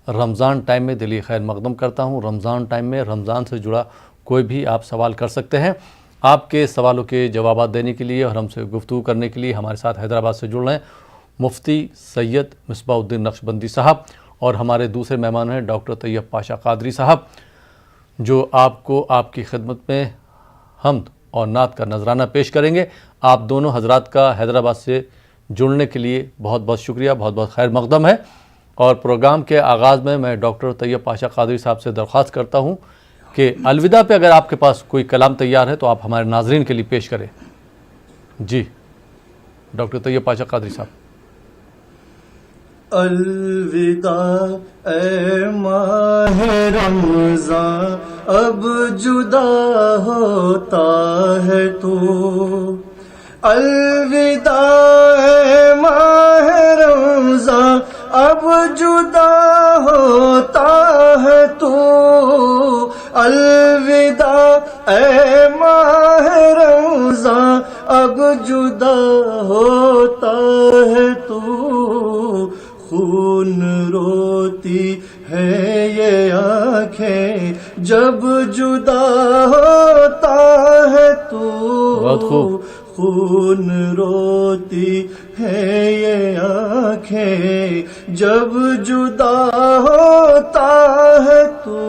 رمضان time میں دلی خیر مقدم کرتا ہوں۔ رمضان ٹائم میں رمضان سے جڑا کوئی بھی آپ سوال کر سکتے ہیں۔ آپ کے سوالوں کے جوابات دینے کے لیے اور ہم سے گفتگو کرنے کے لیے ہمارے ساتھ حیدرآباد سے جڑ رہے ہیں مفتی سید مصباح الدین نقشبندی صاحب، اور ہمارے دوسرے مہمان ہیں ڈاکٹر طیب پاشا قادری صاحب، جو آپ کو آپ کی خدمت میں حمد اور نعت کا نذرانہ پیش کریں گے۔ آپ دونوں حضرات کا حیدرآباد سے جڑنے کے لیے بہت بہت شکریہ، بہت بہت خیر مقدم ہے۔ اور پروگرام کے آغاز میں ڈاکٹر طیب پاشا قادری صاحب سے درخواست کرتا ہوں کہ الوداع پہ اگر آپ کے پاس کوئی کلام تیار ہے تو آپ ہمارے ناظرین کے لیے پیش کریں۔ جی ڈاکٹر طیب پاشا قادری صاحب۔ الوداع اے ماہ رمضان، اب جدا ہوتا ہے تو۔ الوداع اے ماہ رمضان، اب جدا ہوتا ہے تو۔ الوداع اے ماہ رمضان، اب جدا ہوتا ہے تو۔ خون روتی ہے یہ آنکھیں جب جدا ہوتا ہے تو۔ بہت خوب۔ خون روتی ہے یہ آنکھیں جب جدا ہوتا ہے تو۔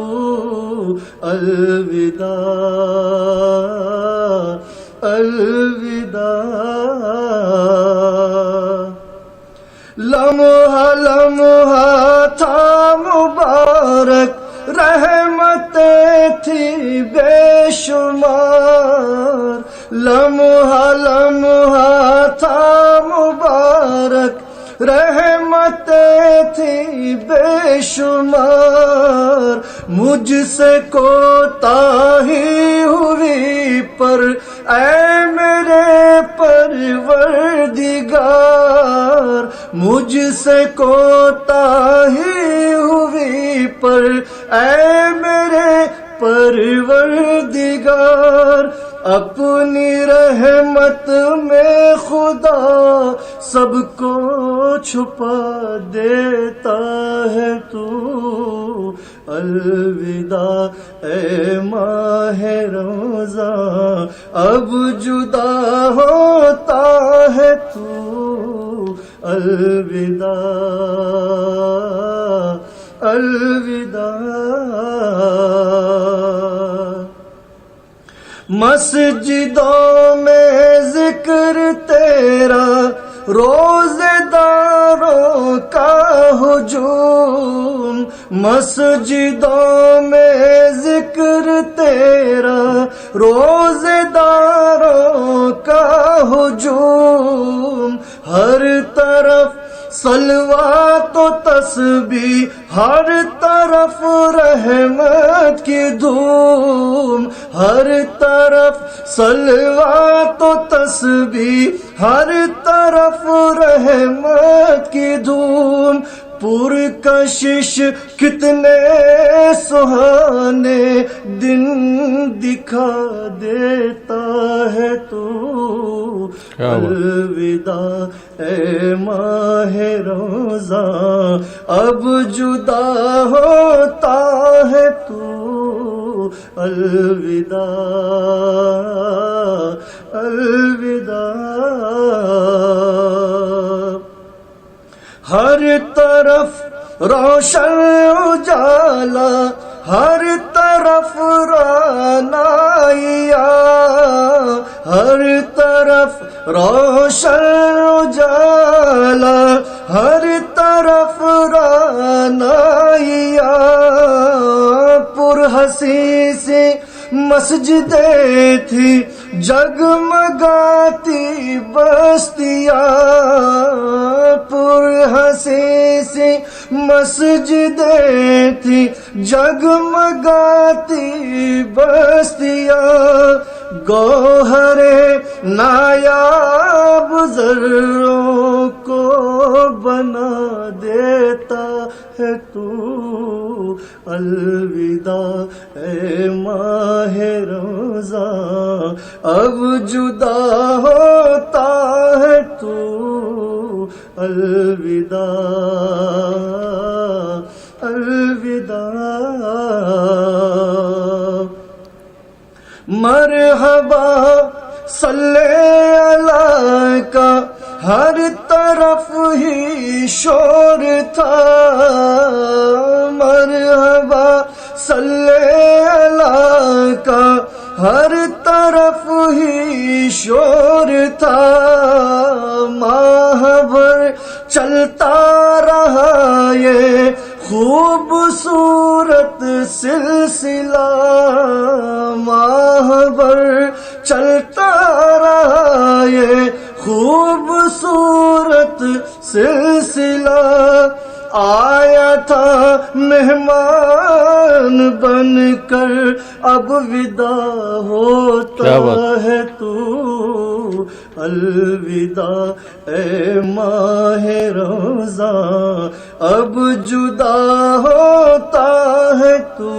الوداع الوداع، لمحہ لمحہ تھا مبارک، رحمتیں تھی بے شمار۔ لمحہ لمحہ تھا مبارک، رحمتیں تھی بے شمار۔ مجھ سے کوتاہی ہوئی پر اے میرے پروردگار، مجھ سے کوتاہی ہوئی پر اے میرے پروردگار۔ اپنی رحمت میں خدا سب کو چھپا دیتا ہے تو۔ الوداع اے ماہ رمضان، اب جدا ہوتا ہے تو۔ الوداع الوداع، مسجدوں میں ذکر تیرا، روزے داروں کا ہجوم۔ مسجدوں میں ذکر تیرا، روزے داروں کا ہجوم۔ ہر طرف صلوات و تسبیح، ہر طرف رحمت کی دھوم۔ ہر طرف صلوات و تسبیح، ہر طرف رحمت کی دھوم۔ پرکشش کتنے سہانے دن دکھا دیتا ہے تو۔ الوداع اے ماہ رمضان، اب جدا ہوتا ہے تو۔ الوداع الوداع، ہر طرف روشن اجالا، ہر طرف رعنائیاں، ہر طرف روشن اجالا، ہر طرف رعنائیاں۔ پر ہنسی سی مسجدیں تھی، جگمگاتی بستیاں۔ پر ہنسی سی مسجدیں تھی، جگمگاتی بستیاں۔ گوہر نایاب ذروں کو بنا دیتا ہے تو۔ الوداع اے ماہ رمضان، اب جدا ہوتا ہے تو۔ الوداع الوداع مرحبا صلی علی کا ہر طرف ہی شور تھا، مرحبا صلی علی کا ہر طرف ہی شور تھا، ماہ بھر چلتا رہا یہ خوبصورت سلسلہ، ماہ بھر چلتا رہا یہ خوبصورت سلسلہ، آیا تھا مہمان بن کر اب وداع ہوتا ہے تو، الوداع اے ماہ رمضان اب جدا ہوتا ہے تو،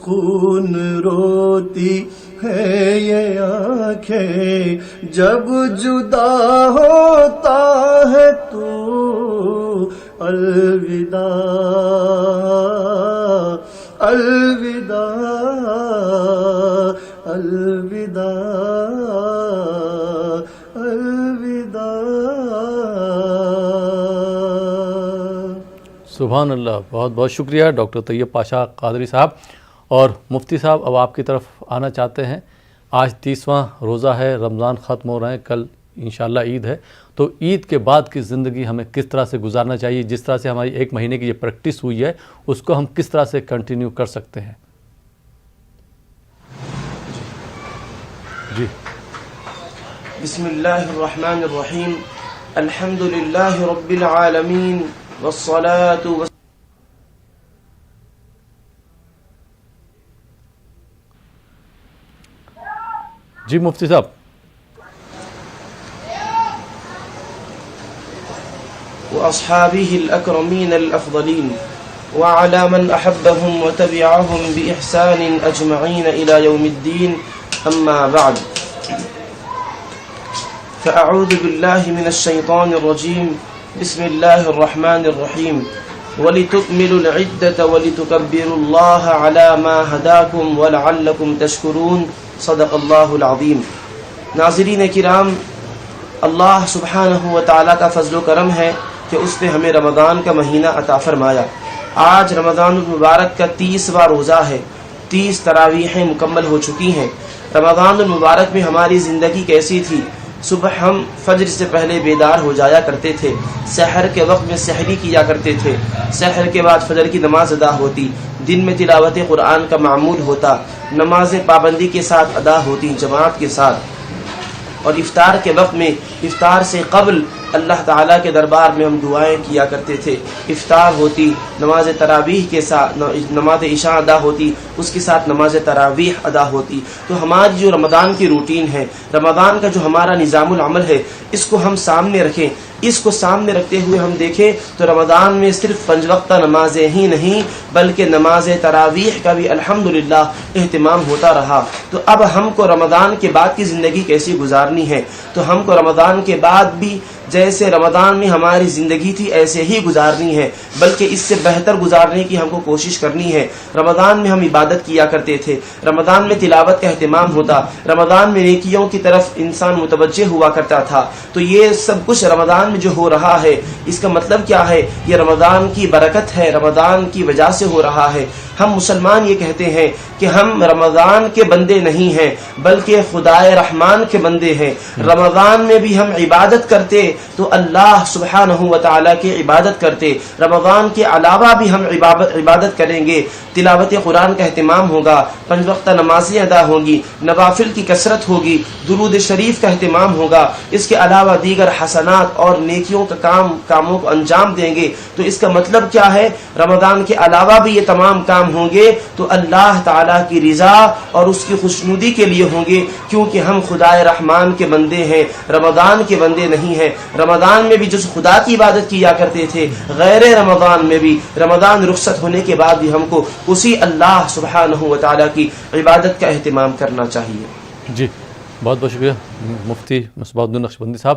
خون روتی ہے یہ آنکھیں جب جدا ہوتا ہے تو، الوداع الوداع الوداع الوداع۔ سبحان اللہ، بہت بہت شکریہ ڈاکٹر طیب پاشا قادری صاحب۔ اور مفتی صاحب اب آپ کی طرف آنا چاہتے ہیں، آج 30واں روزہ ہے، رمضان ختم ہو رہے ہیں، کل انشاءاللہ عید ہے، تو عید کے بعد کی زندگی ہمیں کس طرح سے گزارنا چاہیے؟ جس طرح سے ہماری ایک مہینے کی یہ پریکٹس ہوئی ہے اس کو ہم کس طرح سے کنٹینیو کر سکتے ہیں؟ جی بسم اللہ الرحمن الرحیم، الحمد للہ رب العالمین والصلاة والسلام۔ جی مفتی صاحب۔ وأصحابه الأكرمين الأفضلين وعلى من أحبهم وتبعهم بإحسان أجمعين إلى يوم الدين، أما بعد، فأعوذ بالله من الشيطان الرجيم، بسم الله الرحمن الرحيم، ولتكملوا العدة ولتكبروا الله على ما هداكم ولعلكم تشكرون، صدق اللہ العظیم۔ ناظرین کرام، اللہ سبحانہ و تعالیٰ کا فضل و کرم ہے کہ اس نے ہمیں رمضان کا مہینہ عطا فرمایا۔ آج رمضان المبارک کا 30واں روزہ ہے، 30 تراویحیں مکمل ہو چکی ہیں۔ رمضان المبارک میں ہماری زندگی کیسی تھی؟ صبح ہم فجر سے پہلے بیدار ہو جایا کرتے تھے، سحر کے وقت میں سحری کیا کرتے تھے، سحر کے بعد فجر کی نماز ادا ہوتی، دن میں تلاوت قرآن کا معمول ہوتا، نمازیں پابندی کے ساتھ ادا ہوتی جماعت کے ساتھ، اور افطار کے وقت میں افطار سے قبل اللہ تعالیٰ کے دربار میں ہم دعائیں کیا کرتے تھے۔ افطار ہوتی، نماز تراویح کے ساتھ نماز عشاء ادا ہوتی، اس کے ساتھ نماز تراویح ادا ہوتی۔ تو ہماری جو رمضان کی روٹین ہے، رمضان کا جو ہمارا نظام العمل ہے، اس کو ہم سامنے رکھیں۔ اس کو سامنے رکھتے ہوئے ہم دیکھیں تو رمضان میں صرف 5 وقتہ نمازیں ہی نہیں بلکہ نماز تراویح کا بھی الحمدللہ اہتمام ہوتا رہا۔ تو اب ہم کو رمضان کے بعد کی زندگی کیسی گزارنی ہے؟ تو ہم کو رمضان کے بعد بھی جیسے رمضان میں ہماری زندگی تھی ایسے ہی گزارنی ہے، بلکہ اس سے بہتر گزارنے کی ہم کو کوشش کرنی ہے۔ رمضان میں ہم عبادت کیا کرتے تھے، رمضان میں تلاوت کا اہتمام ہوتا، رمضان میں نیکیوں کی طرف انسان متوجہ ہوا کرتا تھا۔ تو یہ سب کچھ رمضان میں جو ہو رہا ہے، اس کا مطلب کیا ہے؟ یہ رمضان کی برکت ہے، رمضان کی وجہ سے ہو رہا ہے۔ ہم مسلمان یہ کہتے ہیں کہ ہم رمضان کے بندے نہیں ہیں بلکہ خدائے رحمان کے بندے ہیں۔ رمضان میں بھی ہم عبادت کرتے تو اللہ سبحانہ و تعالیٰ کی عبادت کرتے، رمضان کے علاوہ بھی ہم عبادت کریں گے، تلاوت قرآن کا اہتمام ہوگا، 5 وقتہ نمازیں ادا ہوں گی، نوافل کی کثرت ہوگی، درود شریف کا اہتمام ہوگا، اس کے علاوہ دیگر حسنات اور نیکیوں کا کاموں کو انجام دیں گے۔ تو اس کا مطلب کیا ہے؟ رمضان کے علاوہ بھی یہ تمام کام ہوں گے تو اللہ تعالیٰ کی رضا اور اس کی خوشنودی کے لیے ہوں گے، کیونکہ ہم خدائے رحمان کے بندے ہیں، رمضان کے بندے نہیں ہیں۔ رمضان میں بھی جس خدا کی عبادت کیا کرتے تھے، غیر رمضان میں بھی، رمضان رخصت ہونے کے بعد بھی ہم کو اسی اللہ سبحانہ و تعالیٰ کی عبادت کا اہتمام کرنا چاہیے۔ جی بہت بہت شکریہ مفتی مصباح الدین نقشبندی صاحب۔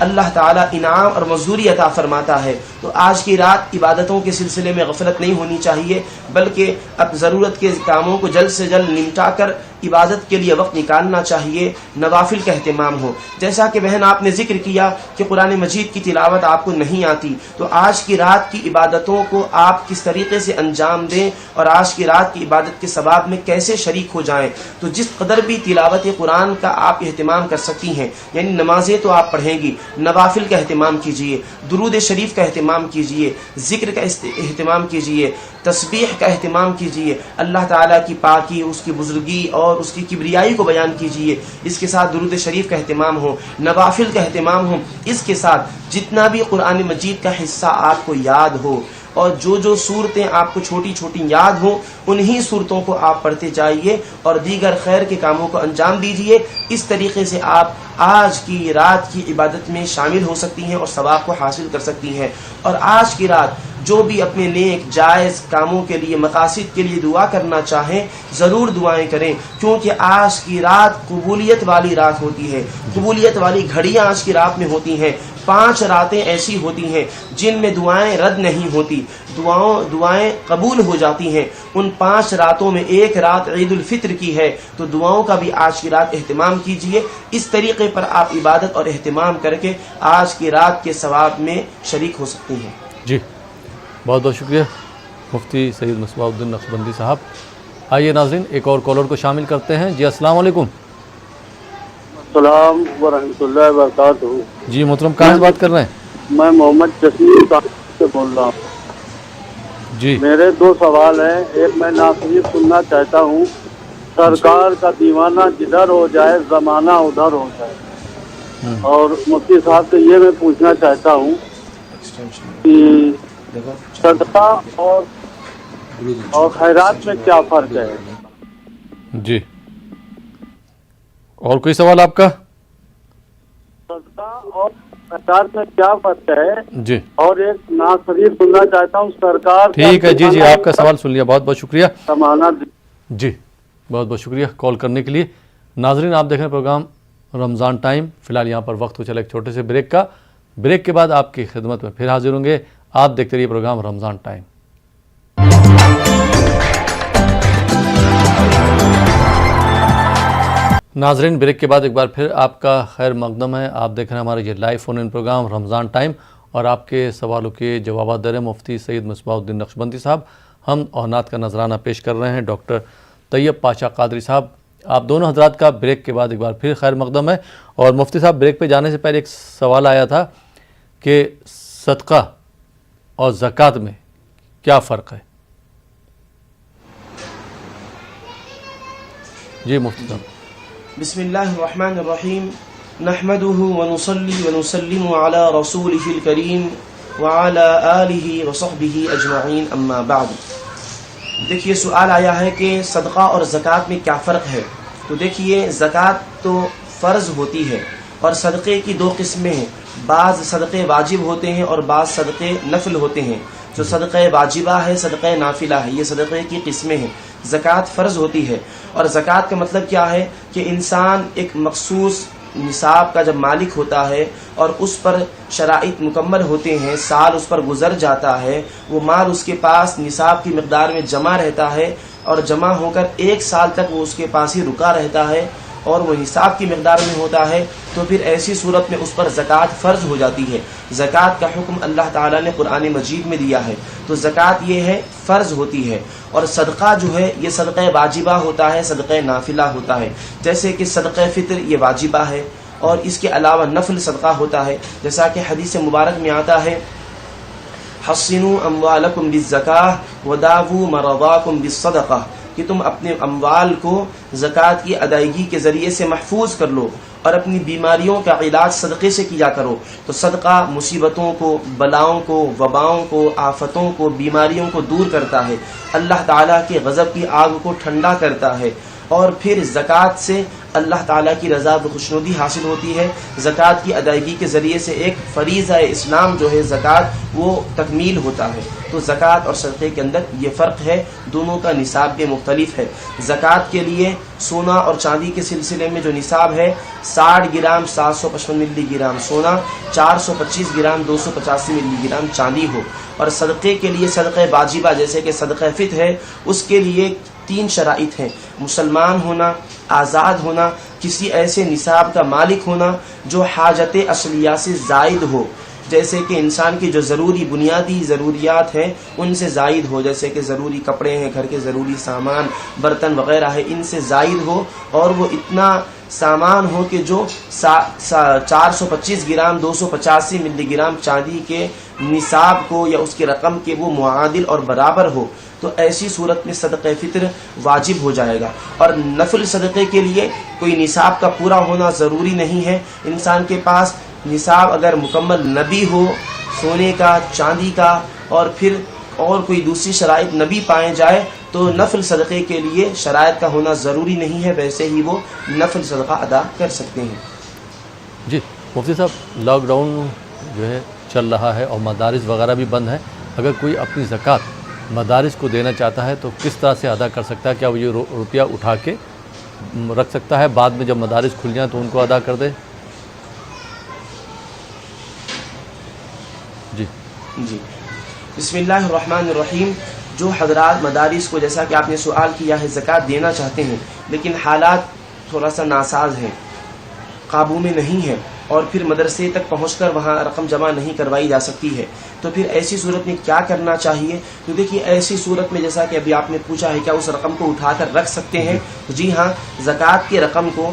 اللہ تعالیٰ انعام اور مزدوری عطا فرماتا ہے. تو آج کی رات عبادتوں کے سلسلے میں غفلت نہیں ہونی چاہیے، بلکہ اب ضرورت کے کاموں کو جلد سے جلد نمٹا کر عبادت کے لیے وقت نکالنا چاہیے، نوافل کا اہتمام ہو. جیسا کہ بہن آپ نے ذکر کیا کہ قرآن مجید کی تلاوت آپ کو نہیں آتی، تو آج کی رات کی عبادتوں کو آپ کس طریقے سے انجام دیں اور آج کی رات کی عبادت کے ثواب میں کیسے شریک ہو جائیں. تو جس قدر بھی تلاوت قرآن کا آپ اہتمام کر سکتی ہیں، یعنی نمازیں تو آپ پڑھیں گی، نوافل کا اہتمام کیجیے، درود شریف کا اہتمام کیجیے، ذکر کا اہتمام کیجیے، تسبیح کا اہتمام کیجیے، اللہ تعالیٰ کی پاکی، اس کی بزرگی اور اس کی کبریائی کو بیان کیجیے. اس کے ساتھ درود شریف کا اہتمام ہو، نوافل کا اہتمام ہو. اس کے ساتھ جتنا بھی قرآن مجید کا حصہ آپ کو یاد ہو اور جو صورتیں آپ کو چھوٹی چھوٹی یاد ہوں، انہی صورتوں کو آپ پڑھتے جائیے اور دیگر خیر کے کاموں کو انجام دیجیے. اس طریقے سے آپ آج کی رات کی عبادت میں شامل ہو سکتی ہیں اور ثواب کو حاصل کر سکتی ہیں. اور آج کی رات جو بھی اپنے نیک جائز کاموں کے لیے، مقاصد کے لیے دعا کرنا چاہیں، ضرور دعائیں کریں، کیونکہ آج کی رات قبولیت والی رات ہوتی ہے. قبولیت والی گھڑیاں آج کی رات میں ہوتی ہیں. 5 راتیں ایسی ہوتی ہیں جن میں دعائیں رد نہیں ہوتی، دعائیں قبول ہو جاتی ہیں. ان 5 راتوں میں ایک رات عید الفطر کی ہے، تو دعاؤں کا بھی آج کی رات اہتمام کیجیے. اس طریقے پر آپ عبادت اور اہتمام کر کے آج کی رات کے ثواب میں شریک ہو سکتی ہیں. جی بہت بہت شکریہ مفتی سید مصباح الدین نقشبندی صاحب. آئیے ناظرین ایک اور کالر کو شامل کرتے ہیں. جی السلام علیکم. السلام ورحمۃ اللہ وبرکاتہ. جی محترم کہاں سے بات کر رہے ہیں؟ میں محمد جسیم سے بول رہا ہوں. جی میرے 2 سوال ہیں. ایک میں ناصری سننا چاہتا ہوں، سرکار کا دیوانہ جدھر ہو جائے زمانہ ادھر ہو جائے. اور مفتی صاحب سے یہ میں پوچھنا چاہتا ہوں کہ صدقہ اور خیرات میں کیا فرق ہے؟ جی اور کوئی سوال آپ کا؟ صدقہ اور خیرات میں کیا فرق ہے؟ جی اور ایک نعت شریف سننا چاہتا ہوں. سرکار ٹھیک ہے. جی آپ کا سوال سن لیا. بہت بہت شکریہ. ضمانت. جی بہت بہت شکریہ کال کرنے کے لیے. ناظرین آپ دیکھ رہے ہیں پروگرام رمضان ٹائم. فی الحال یہاں پر وقت ہو چلا ایک چھوٹے سے بریک کا. بریک کے بعد آپ کی خدمت میں پھر حاضر ہوں گے. آپ دیکھتے رہیے پروگرام رمضان ٹائم. ناظرین بریک کے بعد ایک بار پھر آپ کا خیر مقدم ہے. آپ دیکھ رہے ہیں ہمارے یہ لائیو فون ان پروگرام رمضان ٹائم اور آپ کے سوالوں کے جوابات دے رہے ہیں مفتی سید مصباح الدین نقشبندی صاحب. ہم اور نعت کا نذرانہ پیش کر رہے ہیں ڈاکٹر طیب پاشا قادری صاحب. آپ دونوں حضرات کا بریک کے بعد ایک بار پھر خیر مقدم ہے. اور مفتی صاحب بریک پہ جانے سے پہلے ایک سوال آیا تھا کہ صدقہ اور زکوٰۃ میں کیا فرق ہے؟ جی مفتی صاحب. بسم اللہ الرحمن الرحیم. نحمده ونصلي ونسلم على رسوله الكريم وعلى آلہ وصحبہ اجمعین. اما بعد. دیکھیے سوال آیا ہے کہ صدقہ اور زکوٰۃ میں کیا فرق ہے. تو دیکھیے زکوٰۃ تو فرض ہوتی ہے اور صدقے کی 2 قسمیں ہیں. بعض صدقے واجب ہوتے ہیں اور بعض صدقے نفل ہوتے ہیں. جو صدقہ واجبہ ہے، صدقہ نافلہ ہے، یہ صدقے کی قسمیں ہیں. زکوٰۃ فرض ہوتی ہے اور زکوٰۃ کا مطلب کیا ہے کہ انسان ایک مخصوص نصاب کا جب مالک ہوتا ہے اور اس پر شرائط مکمل ہوتے ہیں، سال اس پر گزر جاتا ہے، وہ مال اس کے پاس نصاب کی مقدار میں جمع رہتا ہے اور جمع ہو کر 1 سال تک وہ اس کے پاس ہی رکا رہتا ہے اور وہ نصاب کی مقدار میں ہوتا ہے، تو پھر ایسی صورت میں اس پر زکوٰۃ فرض ہو جاتی ہے. زکوٰۃ کا حکم اللہ تعالیٰ نے قرآن مجید میں دیا ہے. تو زکوٰۃ یہ ہے فرض ہوتی ہے. اور صدقہ جو ہے یہ صدقہ واجبہ ہوتا ہے، صدقہ نافلہ ہوتا ہے. جیسے کہ صدقہ فطر یہ واجبہ ہے اور اس کے علاوہ نفل صدقہ ہوتا ہے. جیسا کہ حدیث مبارک میں آتا ہے حصنوا اموالکم بالزکاۃ وداووا مرضاکم بالصدقہ، کہ تم اپنے اموال کو زکوٰۃ کی ادائیگی کے ذریعے سے محفوظ کر لو اور اپنی بیماریوں کا علاج صدقے سے کیا کرو. تو صدقہ مصیبتوں کو، بلاؤں کو، وباؤں کو، آفتوں کو، بیماریوں کو دور کرتا ہے، اللہ تعالیٰ کے غضب کی آگ کو ٹھنڈا کرتا ہے. اور پھر زکوٰۃ سے اللہ تعالیٰ کی رضا و خوشنودی حاصل ہوتی ہے. زکوٰۃ کی ادائیگی کے ذریعے سے ایک فریضہ اسلام جو ہے زکوٰۃ وہ تکمیل ہوتا ہے. تو زکوٰۃ اور صدقے کے اندر یہ فرق ہے، دونوں کا نصاب بھی مختلف ہے. زکوٰۃ کے لیے سونا اور چاندی کے سلسلے میں جو نصاب ہے 60 گرام 755 ملی گرام سونا، 425 گرام 285 ملی گرام چاندی ہو. اور صدقے کے لیے صدقہ واجبہ جیسے کہ صدقہ فطر ہے، اس کے لیے 3 شرائط ہیں: مسلمان ہونا، آزاد ہونا، کسی ایسے نصاب کا مالک ہونا جو حاجت اصلیہ سے زائد ہو، جیسے کہ انسان کی جو ضروری بنیادی ضروریات ہیں ان سے زائد ہو، جیسے کہ ضروری کپڑے ہیں، گھر کے ضروری سامان، برتن وغیرہ ہے، ان سے زائد ہو، اور وہ اتنا سامان ہو کہ جو 425 گرام 285 ملی گرام چاندی کے نصاب کو یا اس کی رقم کے وہ معادل اور برابر ہو، تو ایسی صورت میں صدقہ فطر واجب ہو جائے گا. اور نفل صدقے کے لیے کوئی نصاب کا پورا ہونا ضروری نہیں ہے. انسان کے پاس نصاب اگر مکمل نہ بھی ہو، سونے کا، چاندی کا، اور پھر اور کوئی دوسری شرائط نہ بھی پائے جائے، تو نفل صدقے کے لیے شرائط کا ہونا ضروری نہیں ہے، ویسے ہی وہ نفل صدقہ ادا کر سکتے ہیں. جی مفتی صاحب، لاک ڈاؤن جو ہے چل رہا ہے اور مدارس وغیرہ بھی بند ہیں، اگر کوئی اپنی زکوٰۃ مدارس کو دینا چاہتا ہے تو کس طرح سے ادا کر سکتا ہے؟ کیا وہ یہ روپیہ اٹھا کے رکھ سکتا ہے، بعد میں جب مدارس کھل جائیں تو ان کو ادا کر دے؟ جی بسم اللہ الرحمن الرحیم. جو حضرات مدارس کو، جیسا کہ آپ نے سوال کیا ہے، زکوٰۃ دینا چاہتے ہیں لیکن حالات تھوڑا سا ناساز ہیں، قابو میں نہیں ہے، اور پھر مدرسے تک پہنچ کر وہاں رقم جمع نہیں کروائی جا سکتی ہے، تو پھر ایسی صورت میں کیا کرنا چاہیے؟ تو دیکھیے، ایسی صورت میں جیسا کہ ابھی آپ نے پوچھا ہے کیا اس رقم کو اٹھا کر رکھ سکتے ہیں؟ جی ہاں، زکوٰۃ کی رقم کو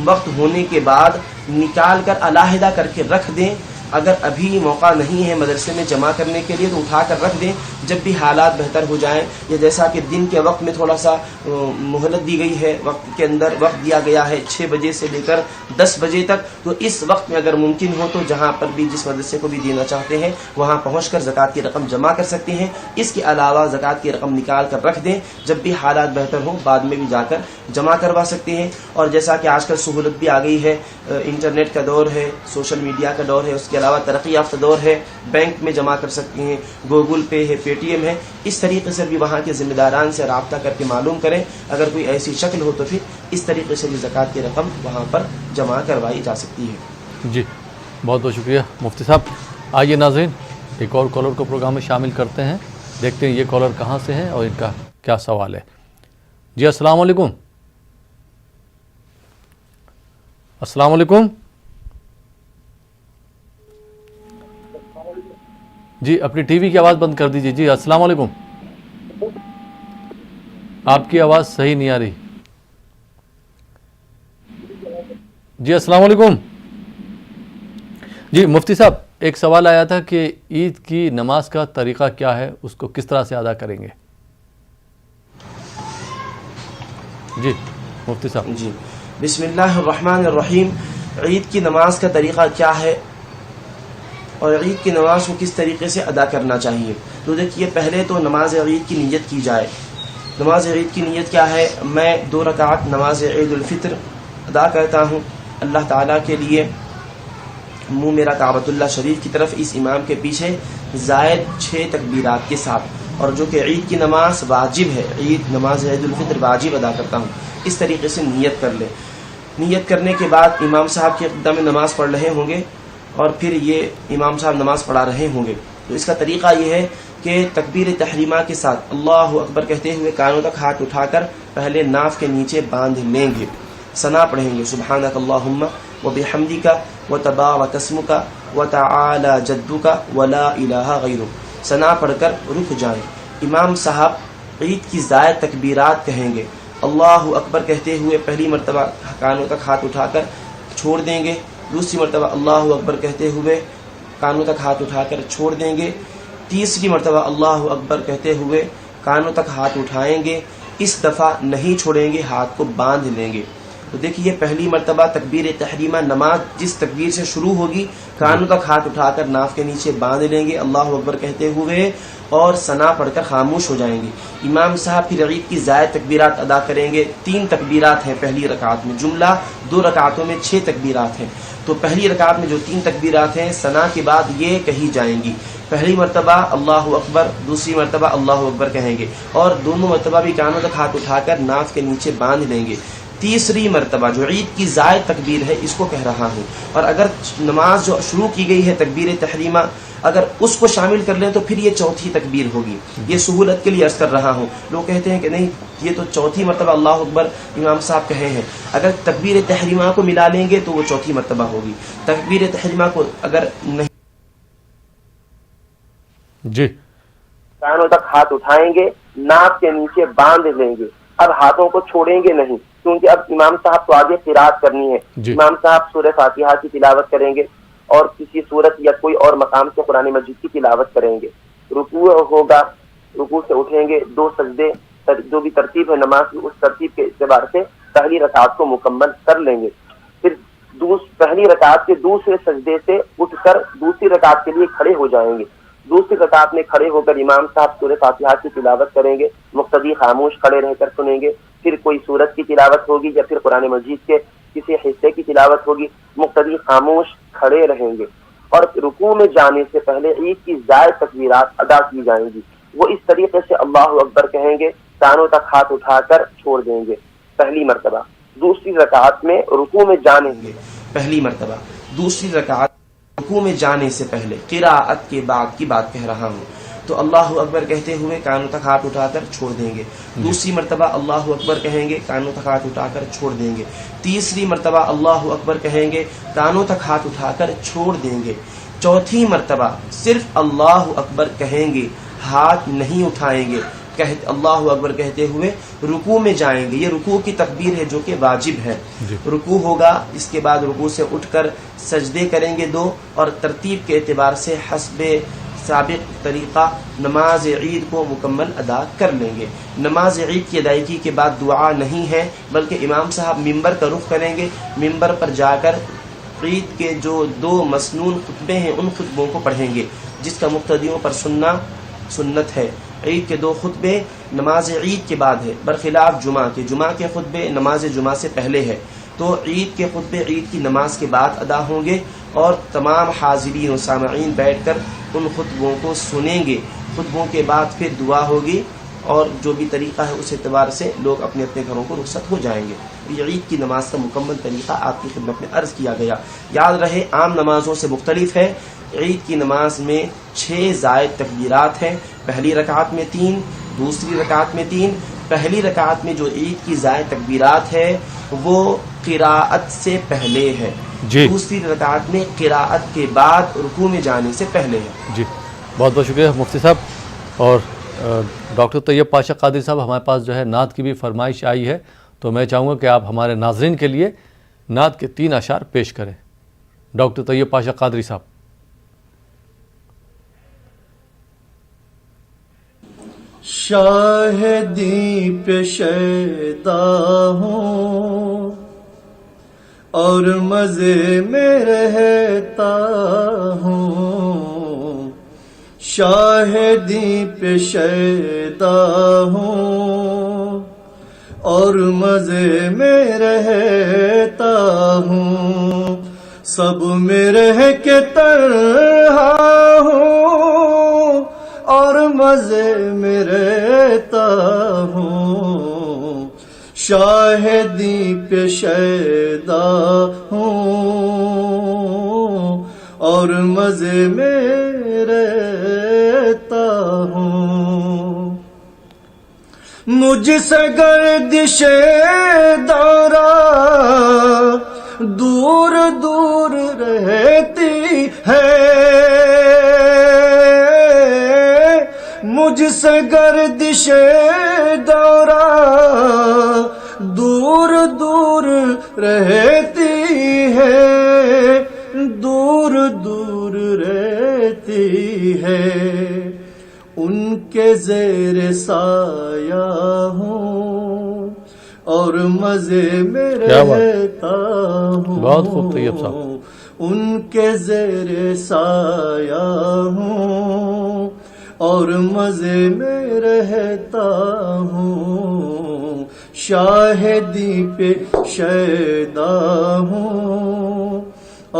وقت ہونے کے بعد نکال کر علیحدہ کر کے رکھ دیں. اگر ابھی موقع نہیں ہے مدرسے میں جمع کرنے کے لیے تو اٹھا کر رکھ دیں، جب بھی حالات بہتر ہو جائیں، یا جیسا کہ دن کے وقت میں تھوڑا سا مہلت دی گئی ہے، وقت کے اندر وقت دیا گیا ہے 6 بجے سے لے کر 10 بجے تک، تو اس وقت میں اگر ممکن ہو تو جہاں پر بھی جس مدرسے کو بھی دینا چاہتے ہیں وہاں پہنچ کر زکوٰۃ کی رقم جمع کر سکتے ہیں. اس کے علاوہ زکوٰۃ کی رقم نکال کر رکھ دیں، جب بھی حالات بہتر ہوں بعد میں بھی جا کر جمع کروا سکتے ہیں. اور جیسا کہ آج کل سہولت بھی آ گئی ہے، انٹرنیٹ کا دور ہے، سوشل میڈیا کا دور ہے، اس کے علاوہ ترقی یافتہ دور ہے، بینک میں جمع کر سکتے ہیں، گوگل پے ہے، پے ٹی ایم ہے. اس طریقے سے بھی وہاں کے ذمہ داران سے رابطہ کر کے معلوم کریں، اگر کوئی ایسی شکل ہو تو پھر اس طریقے سے بھی زکوٰۃ کی رقم وہاں پر جمع کروائی جا سکتی ہے. جی بہت بہت شکریہ مفتی صاحب. آئیے ناظرین، ایک اور کالر کو پروگرام میں شامل کرتے ہیں، دیکھتے ہیں یہ کالر کہاں سے ہیں اور ان کا کیا سوال ہے. جی السلام علیکم. السلام علیکم. جی اپنی ٹی وی کی آواز بند کر دیجیے. جی السلام علیکم. آپ کی آواز صحیح نہیں آ رہی. جی السلام علیکم. جی مفتی صاحب، ایک سوال آیا تھا کہ عید کی نماز کا طریقہ کیا ہے، اس کو کس طرح سے ادا کریں گے؟ جی مفتی صاحب. جی بسم اللہ الرحمن الرحیم. عید کی نماز کا طریقہ کیا ہے اور عید کی نماز کو کس طریقے سے ادا کرنا چاہیے؟ تو دیکھیے، پہلے تو نماز عید کی نیت کی جائے. نماز عید کی نیت کیا ہے؟ میں 2 رکعت نماز عید الفطر ادا کرتا ہوں اللہ تعالیٰ کے لیے، منہ میرا کعبۃ اللہ شریف کی طرف، اس امام کے پیچھے زائد 6 تکبیرات کے ساتھ. اور جو کہ عید کی نماز واجب ہے، عید نماز عید الفطر واجب ادا کرتا ہوں. اس طریقے سے نیت کر لیں. نیت کرنے کے بعد امام صاحب کے اقتداء میں نماز پڑھ رہے ہوں گے اور پھر یہ امام صاحب نماز پڑھا رہے ہوں گے. تو اس کا طریقہ یہ ہے کہ تکبیر تحریمہ کے ساتھ اللہ اکبر کہتے ہوئے کانوں تک ہاتھ اٹھا کر پہلے ناف کے نیچے باندھ لیں گے، ثنا پڑھیں گے، سبحانک اللہم وبحمدک وتبارک اسمک وتعالی جدک ولا الہ غیرک. ثنا پڑھ کر رک جائیں. امام صاحب عید کی زائد تکبیرات کہیں گے. اللہ اکبر کہتے ہوئے پہلی مرتبہ کانوں تک ہاتھ اٹھا کر چھوڑ دیں گے، دوسری مرتبہ اللہ اکبر کہتے ہوئے کانوں تک ہاتھ اٹھا کر چھوڑ دیں گے، تیسری مرتبہ اللہ اکبر کہتے ہوئے کانوں تک ہاتھ اٹھائیں گے. اس دفعہ نہیں چھوڑیں گے، ہاتھ کو باندھ لیں گے. تو دیکھیے، پہلی مرتبہ تکبیر تحریمہ نماز جس تکبیر سے شروع ہوگی، کانوں تک ہاتھ اٹھا کر ناف کے نیچے باندھ لیں گے اللہ اکبر کہتے ہوئے، اور ثنا پڑھ کر خاموش ہو جائیں گے. امام صاحب پھر عید کی زائد تکبیرات ادا کریں گے. 3 تکبیرات ہیں پہلی رکعت میں، جملہ 2 رکعتوں میں 6 تکبیرات ہیں. تو پہلی رکعت میں جو 3 تکبیرات ہیں ثنا کے بعد یہ کہی جائیں گی. پہلی مرتبہ اللہ اکبر، دوسری مرتبہ اللہ اکبر کہیں گے، اور دونوں مرتبہ بھی کانوں تک ہاتھ اٹھا کر ناف کے نیچے باندھ لیں گے. تیسری مرتبہ جو عید کی زائد تکبیر ہے اس کو کہہ رہا ہوں، اور اگر نماز جو شروع کی گئی ہے تکبیر تحریمہ اگر اس کو شامل کر لیں تو پھر یہ چوتھی تکبیر ہوگی. یہ سہولت کے لیے عرض کر رہا ہوں. لوگ کہتے ہیں کہ نہیں یہ تو چوتھی مرتبہ اللہ اکبر امام صاحب کہے ہیں، اگر تکبیر تحریمہ کو ملا لیں گے تو وہ چوتھی مرتبہ ہوگی. تکبیر تحریمہ کو اگر نہیں جی کانوں تک ہاتھ اٹھائیں گے، ناک کے نیچے باندھ لیں گے، اب ہاتھوں کو چھوڑیں گے نہیں، کیونکہ اب امام صاحب کو آگے قرات کرنی ہے. امام صاحب سورہ فاتحہ کی تلاوت کریں گے اور کسی صورت یا کوئی اور مقام سے قرآن مجید کی تلاوت کریں گے. رکوع ہوگا، رکوع سے اٹھیں گے، 2 سجدے جو بھی ترتیب ہے نماز کی اس ترتیب کے اعتبار سے پہلی رکعت کو مکمل کر لیں گے. پھر پہلی رکعت کے دوسرے سجدے سے اٹھ کر دوسری رکعت کے لیے کھڑے ہو جائیں گے. دوسری رکعت میں کھڑے ہو کر امام صاحب سورہ فاتحہ کی تلاوت کریں گے، مقتدی خاموش کھڑے رہ کر سنیں گے. پھر کوئی سورت کی تلاوت ہوگی یا پھر قرآن مجید کے کسی حصے کی تلاوت ہوگی، مقتدی خاموش کھڑے رہیں گے. اور رکوع میں جانے سے پہلے عید کی زائد تکبیرات ادا کی جائیں گی. وہ اس طریقے سے اللہ اکبر کہیں گے، کانوں تک ہاتھ اٹھا کر چھوڑ دیں گے پہلی مرتبہ. دوسری رکعت میں رکوع میں جانے گے پہلی مرتبہ. دوسری رکعت رکوع میں جانے سے پہلے قراءت کے بعد کی بات کہہ رہا ہوں تو اللہ اکبر کہتے ہوئے کانوں تک ہاتھ اٹھا کر چھوڑ دیں گے. دوسری مرتبہ اللہ اکبر کہیں گے، کانوں تک ہاتھ اٹھا کر چھوڑ دیں گے. تیسری مرتبہ اللہ اکبر کہیں گے، کانوں تک ہاتھ اٹھا کر چھوڑ دیں گے. چوتھی مرتبہ صرف اللہ اکبر کہیں گے، ہاتھ نہیں اٹھائیں گے. اللہ اکبر کہتے ہوئے رکوع میں جائیں گے. یہ رکوع کی تکبیر ہے جو کہ واجب ہے. رکوع ہوگا، اس کے بعد رکوع سے اٹھ کر سجدے کریں گے 2، اور ترتیب کے اعتبار سے حسب سابق طریقہ نماز عید کو مکمل ادا کر لیں گے. نماز عید کی ادائیگی کے بعد دعا نہیں ہے، بلکہ امام صاحب ممبر کا رخ کریں گے. ممبر پر جا کر عید کے جو 2 مسنون خطبے ہیں ان خطبوں کو پڑھیں گے، جس کا مقتدیوں پر سننا سنت ہے. عید کے 2 خطبے نماز عید کے بعد ہے، برخلاف جمعہ کے خطبے نماز جمعہ سے پہلے ہے. تو عید کے خطبے عید کی نماز کے بعد ادا ہوں گے، اور تمام حاضرین و سامعین بیٹھ کر ان خطبوں کو سنیں گے. خطبوں کے بعد پھر دعا ہوگی، اور جو بھی طریقہ ہے اس اعتبار سے لوگ اپنے اپنے گھروں کو رخصت ہو جائیں گے. یہ عید کی نماز کا مکمل طریقہ آپ کی خدمت میں عرض کیا گیا. یاد رہے عام نمازوں سے مختلف ہے. عید کی نماز میں 6 زائد تکبیرات ہیں. پہلی رکعت میں 3، دوسری رکعت میں 3. پہلی رکعت میں جو عید کی زائد تکبیرات ہے وہ قراءت سے پہلے ہے. دوسری رکعت میں قراءت کے بعد رکوع میں جانے سے پہلے ہے. جی بہت بہت شکریہ مفتی صاحب. اور ڈاکٹر طیب پاشا قادری صاحب، ہمارے پاس جو ہے نعت کی بھی فرمائش آئی ہے، تو میں چاہوں گا کہ آپ ہمارے ناظرین کے لیے نعت کے 3 اشعار پیش کریں. ڈاکٹر طیب پاشا قادری صاحب. شاہدی پہ شیدا ہوں اور مزے میں رہتا ہوں. شاہدی پہ شیدا ہوں اور مزے میں رہتا ہوں. سب میں رہ کے تنہا ہوں اور مزے میں رہتا ہوں. شاہدی پہ شیدا ہوں اور مزے میں رہتا ہوں. مجھ سے گردش دورہ دور دور رہتی ہے. مجھ سے گردش دورہ دور دور رہتی ہے، دور دور رہتی ہے. ان کے زیر سایہ ہوں اور مزے میں رہتا ہوں. بہت خوب طیب صاحب. ان کے زیر سایہ ہوں اور مزے میں رہتا ہوں. شاہدی پہ شیدا ہوں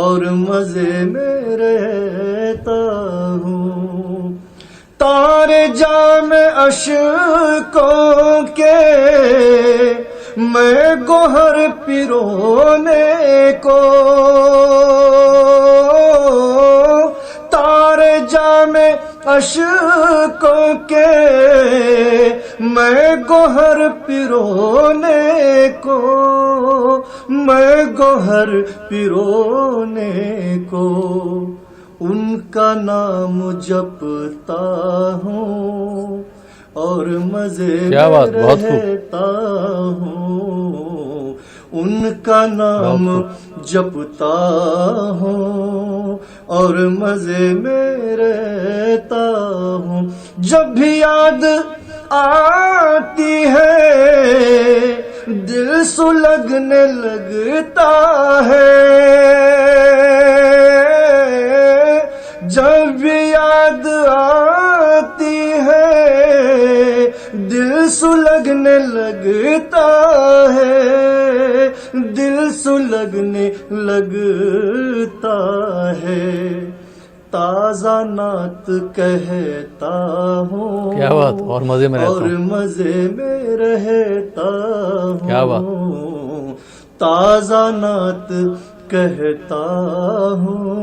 اور مزے میں رہتا ہوں. تارے جام اشکوں کے میں گوہر پرونے کو تارے جام اشکوں کے میں گوہر پرونے کو میں گوہر پرونے کو ان کا نام جپتا ہوں اور مزے میں رہتا ہوں ان کا نام جپتا ہوں اور مزے میں رہتا ہوں جب بھی یاد آتی ہے دل سلگنے لگتا ہے جب بھی یاد آتی ہے دل سلگنے لگتا ہے دل سلگنے لگتا ہے تازہ نعت کہتا ہوں کیا بات اور مزے میں رہتا ہوں اور مزے میں رہتا ہوں کیا بات تازہ نعت کہتا ہوں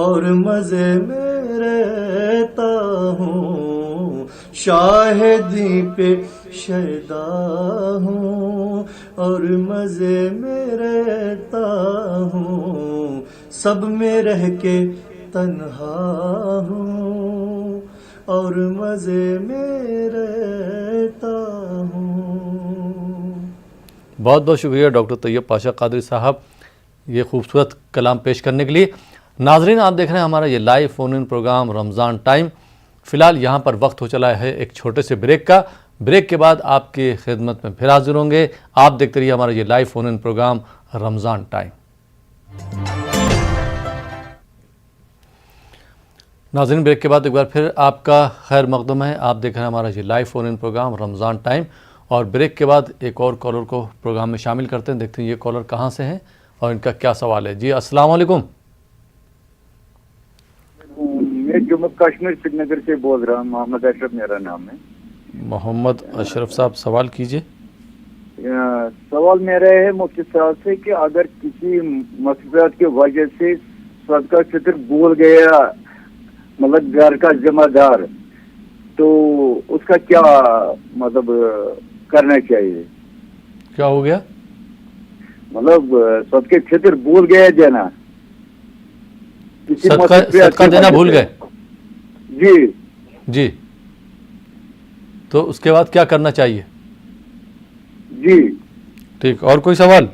اور مزے میں رہتا ہوں شاہدی پہ شیدا ہوں اور مزے میں رہتا ہوں سب میں رہ کے تنہا ہوں اور مزے میں رہتا ہوں. بہت بہت شکریہ ڈاکٹر طیب پاشا قادری صاحب یہ خوبصورت کلام پیش کرنے کے لیے. ناظرین آپ دیکھ رہے ہیں ہمارا یہ لائیو فون ان پروگرام رمضان ٹائم. فی الحال یہاں پر وقت ہو چلا ہے ایک چھوٹے سے بریک کا. بریک کے بعد آپ کی خدمت میں پھر حاضر ہوں گے. آپ دیکھتے رہیے ہمارا یہ لائیو فون ان پروگرام رمضان ٹائم. ناظرین بریک کے بعد ایک بار پھر آپ کا خیر مقدم ہے. آپ دیکھ رہے ہیں ہمارا یہ لائیو فون ان پروگرام رمضان ٹائم. اور بریک کے بعد ایک اور کالر کو پروگرام میں شامل کرتے ہیں. دیکھتے ہیں یہ کالر کہاں سے ہیں اور ان کا کیا سوال ہے. جی السلام علیکم. میں جموں کشمیر سری نگر سے بول رہا ہوں. محمد اشرف میرا نام ہے. محمد اشرف صاحب سوال کیجئے. سوال میرا ہے مفتی صاحب سے کہ اگر کسی مصروفیات کی وجہ سے صدقہ فطر بھول گیا مطلب گھر کا ذمہ دار تو اس کا کیا مطلب کرنا چاہیے؟ کیا ہو گیا؟ مطلب صدقہ فطر بھول گیا دینا. صدقہ دینا بھول گئے؟ جی جی تو اس کے بعد کیا کرنا چاہیے؟ جی ٹھیک. اور کوئی سوال؟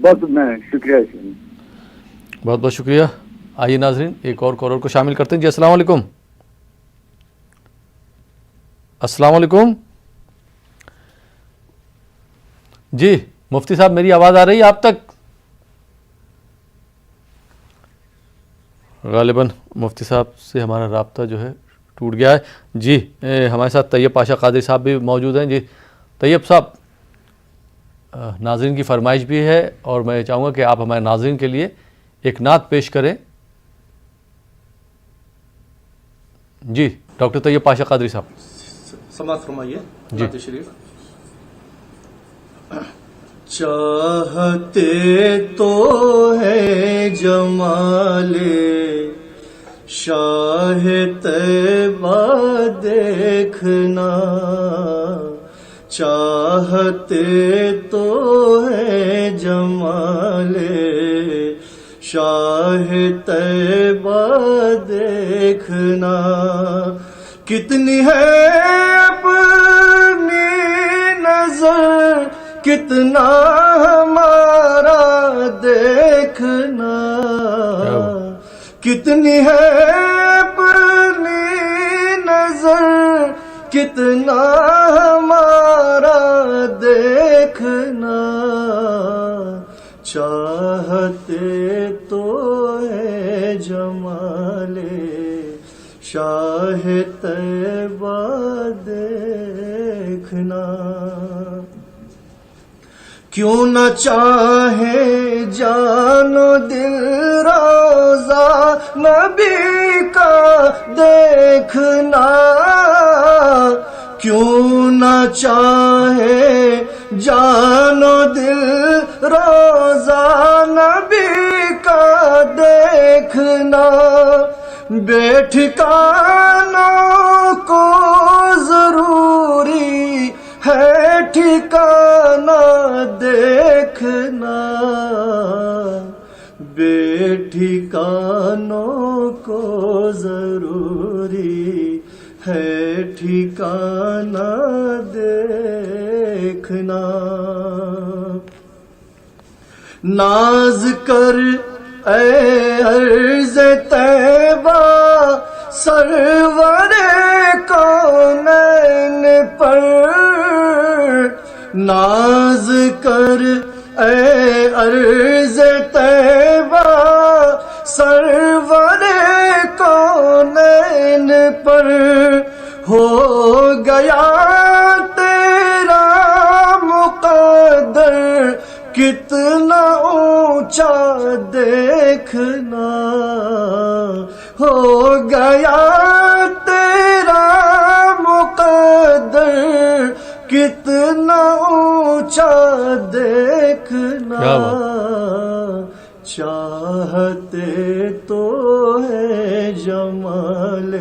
بس میں شکریہ. بہت بہت شکریہ. آئیے ناظرین ایک اور کالر کو شامل کرتے ہیں. جی السلام علیکم. السلام علیکم. جی مفتی صاحب میری آواز آ رہی ہے آپ تک؟ غالباً مفتی صاحب سے ہمارا رابطہ جو ہے ٹوٹ گیا ہے. جی ہمارے ساتھ طیب پاشا قادری صاحب بھی موجود ہیں. جی طیب صاحب ناظرین کی فرمائش بھی ہے اور میں چاہوں گا کہ آپ ہمارے ناظرین کے لیے ایک نعت پیش کریں. جی ڈاکٹر طیب پاشا قادری صاحب سماعت فرمائیے. جی شریف. چاہتے تو ہے جمال شاہ طیبہ دیکھنا چاہتے تو ہے جمال شاہ طیبہ دیکھنا کتنی ہے اپنی نظر کتنا ہمارا دیکھنا کتنی ہے اپنی نظر کتنا ہمارا دیکھنا چاہتے تو ہے جمال شاہ طیبہ دیکھنا کیوں نہ چاہے جان و دل روزہ نبی کا دیکھنا کیوں نہ چاہے جان و دل روزہ نبی کا دیکھنا، بے ٹھکانوں کو ضروری ہے ٹھکانہ دیکھنا، بے ٹھکانوں کو ضروری ہے ٹھکانہ دیکھنا۔ ناز کر اے عرض طیبہ سرور کونین پر، ناز کر اے عرض طیبہ سرور کونین پر، ہو گیا تیرا مقدر کتنا اونچا دیکھنا، ہو گیا تیرا مقدر کتنا اونچا دیکھنا، چاہتے تو ہے جمال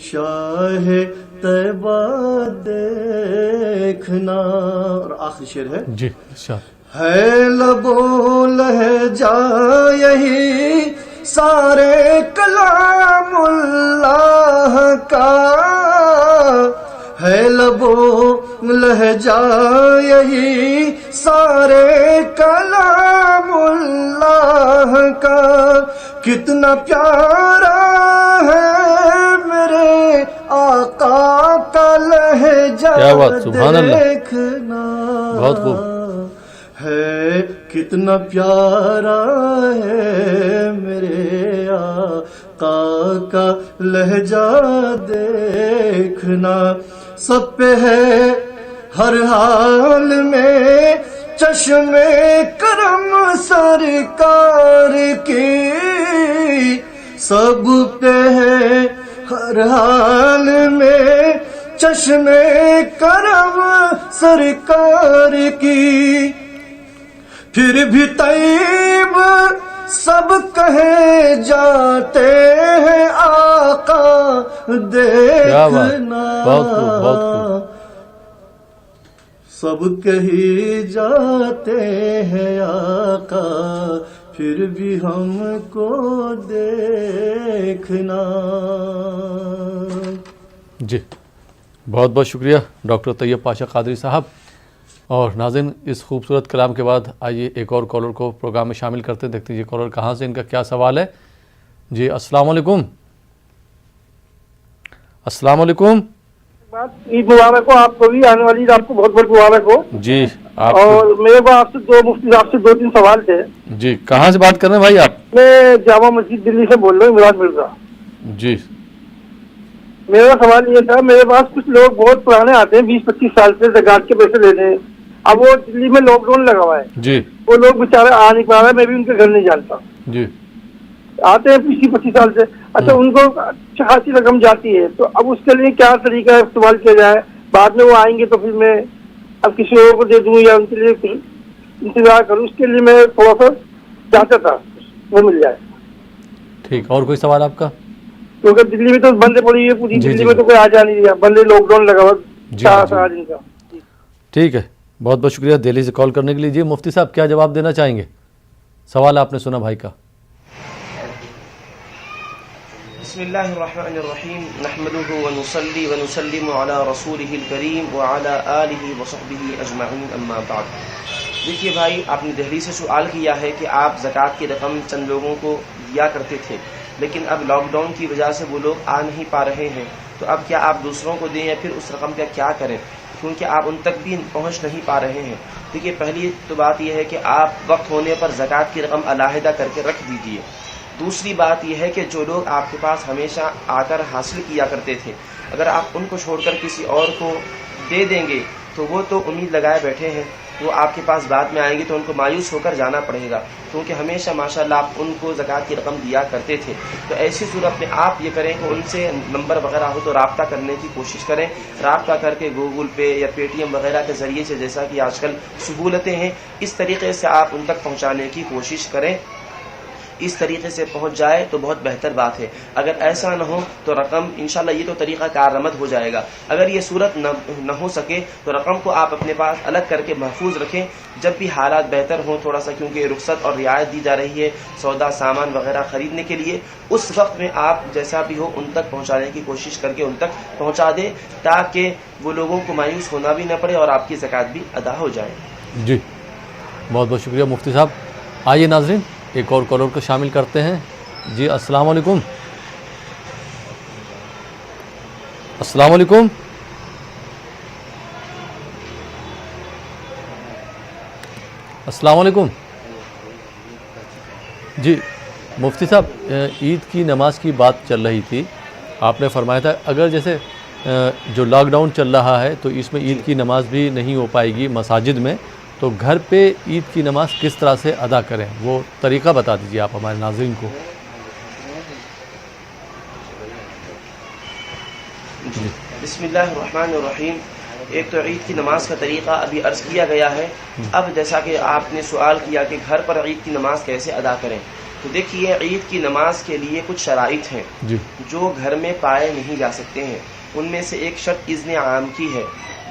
شاہ طیبہ دیکھنا۔ اور آخری شعر ہے جی ارشاد۔ ہے لبو لہجہ یہی سارے کلام اللہ کا، ہے لبو لہجہ یہی سارے کلام اللہ کا، کتنا پیارا ہے میرے آقا کا لہجہ دیکھنا، بہت خوب ہے کتنا پیارا ہے میرے آقا کا لہجہ دیکھنا، سب پہ ہے ہر حال میں چشم کرم سرکار کی، سب پہ ہے ہر حال میں چشم کرم سرکار کی، پھر بھی طیب سب کہے جاتے ہیں آقا دیکھنا، سب کہی جاتے ہیں آقا پھر بھی ہم کو دیکھنا۔ جی بہت بہت شکریہ ڈاکٹر طیب پاشا قادری صاحب۔ اور ناظرین اس خوبصورت کلام کے بعد آئیے ایک اور کالر کو پروگرام میں شامل کرتے ہیں، دیکھتے ہیں یہ کالر کہاں سے، ان کا کیا سوال ہے۔ جی السلام علیکم۔ السلام علیکم۔ عید مبارک ہو آپ کو بھی، آنے والی عید آپ کو بہت بہت مبارک ہو۔ جی آپ اور میرے پاس آپ سے مفتی صاحب سے 2-3 سوال تھے۔ جی کہاں سے بات کر رہے ہیں بھائی آپ؟ میں جامع مسجد دلی سے بول رہا ہوں، مراد مرزا۔ جی میرا سوال یہ تھا، میرے پاس کچھ لوگ بہت پرانے آتے ہیں 20-25 سال سے زکات کے پیسے لیتے ہیں، اب وہ دلی میں لاک ڈاؤن لگا ہوا ہے، جی وہ لوگ بیچارے آ نہیں پا رہے، میں بھی ان کے گھر نہیں جانتا، جی آتے ہیں 20-25 سال سے، اچھا ان کو اچھا خاصی رقم جاتی ہے، تو اب اس کے لیے کیا طریقہ استعمال کیا جائے؟ بعد میں وہ آئیں گے تو پھر میں اب کسی اور کو دے دوں یا ان کے لیے انتظار کروں، اس کے لیے میں تھوڑا سا چاہتا تھا وہ مل جائے۔ ٹھیک، اور کوئی سوال آپ کا؟ کیونکہ دلی میں تو بندے پڑی ہے، پوری دلی میں تو کوئی آ جا نہیں دیا، بندے لاک ڈاؤن لگا ہوا 4 دن کا۔ ٹھیک ہے، بہت بہت شکریہ دہلی سے کال کرنے کے لیے۔ جی مفتی صاحب کیا جواب دینا چاہیں گے؟ سوال آپ نے سنا بھائی کا۔ بسم اللہ الرحمن الرحیم، نحمده ونصلی ونسلم علی رسولہ الکریم وعلی آلہ وصحبہ اجمعین، اما بعد۔ دیکھیے بھائی، آپ نے دہلی سے سوال کیا ہے کہ آپ زکوٰۃ کی رقم چند لوگوں کو دیا کرتے تھے، لیکن اب لاک ڈاؤن کی وجہ سے وہ لوگ آ نہیں پا رہے ہیں، تو اب کیا آپ دوسروں کو دیں یا پھر اس رقم کا کیا کریں، کیونکہ آپ ان تک بھی پہنچ نہیں پا رہے ہیں۔ دیکھیے پہلی تو بات یہ ہے کہ آپ وقت ہونے پر زکوٰۃ کی رقم علیحدہ کر کے رکھ دیجیے۔ دوسری بات یہ ہے کہ جو لوگ آپ کے پاس ہمیشہ آ کر حاصل کیا کرتے تھے، اگر آپ ان کو چھوڑ کر کسی اور کو دے دیں گے تو وہ تو امید لگائے بیٹھے ہیں وہ آپ کے پاس بعد میں آئیں گے تو ان کو مایوس ہو کر جانا پڑے گا، کیونکہ ہمیشہ ماشاءاللہ آپ ان کو زکوٰۃ کی رقم دیا کرتے تھے. تو ایسی صورت میں آپ یہ کریں کہ ان سے نمبر وغیرہ ہو تو رابطہ کرنے کی کوشش کریں، رابطہ کر کے گوگل پے یا پے ٹی ایم وغیرہ کے ذریعے سے، جیسا کہ آج کل سہولتیں ہیں، اس طریقے سے آپ ان تک پہنچانے کی کوشش کریں. اس طریقے سے پہنچ جائے تو بہت بہتر بات ہے. اگر ایسا نہ ہو تو رقم انشاءاللہ یہ تو طریقہ کارآمد ہو جائے گا. اگر یہ صورت نہ ہو سکے تو رقم کو آپ اپنے پاس الگ کر کے محفوظ رکھیں. جب بھی حالات بہتر ہوں تھوڑا سا، کیونکہ رخصت اور رعایت دی جا رہی ہے سودا سامان وغیرہ خریدنے کے لیے، اس وقت میں آپ جیسا بھی ہو ان تک پہنچانے کی کوشش کر کے ان تک پہنچا دیں، تاکہ وہ لوگوں کو مایوس ہونا بھی نہ پڑے اور آپ کی زکوٰۃ بھی ادا ہو جائے. جی بہت بہت شکریہ مفتی صاحب. آئیے ناظرین ایک اور کالر کو شامل کرتے ہیں. جی السلام علیکم. السلام علیکم. السلام علیکم. جی مفتی صاحب، عید کی نماز کی بات چل رہی تھی. آپ نے فرمایا تھا اگر جیسے جو لاک ڈاؤن چل رہا ہے تو اس میں عید کی نماز بھی نہیں ہو پائے گی مساجد میں، تو گھر پہ عید کی نماز کس طرح سے ادا کریں، وہ طریقہ بتا دیجیے آپ ہمارے ناظرین کو. بسم اللہ الرحمن الرحیم. ایک تو عید کی نماز کا طریقہ ابھی عرض کیا گیا ہے. اب جیسا کہ آپ نے سوال کیا کہ گھر پر عید کی نماز کیسے ادا کریں، تو دیکھیے عید کی نماز کے لیے کچھ شرائط ہیں جو گھر میں پائے نہیں جا سکتے ہیں. ان میں سے ایک شرط اذن عام کی ہے،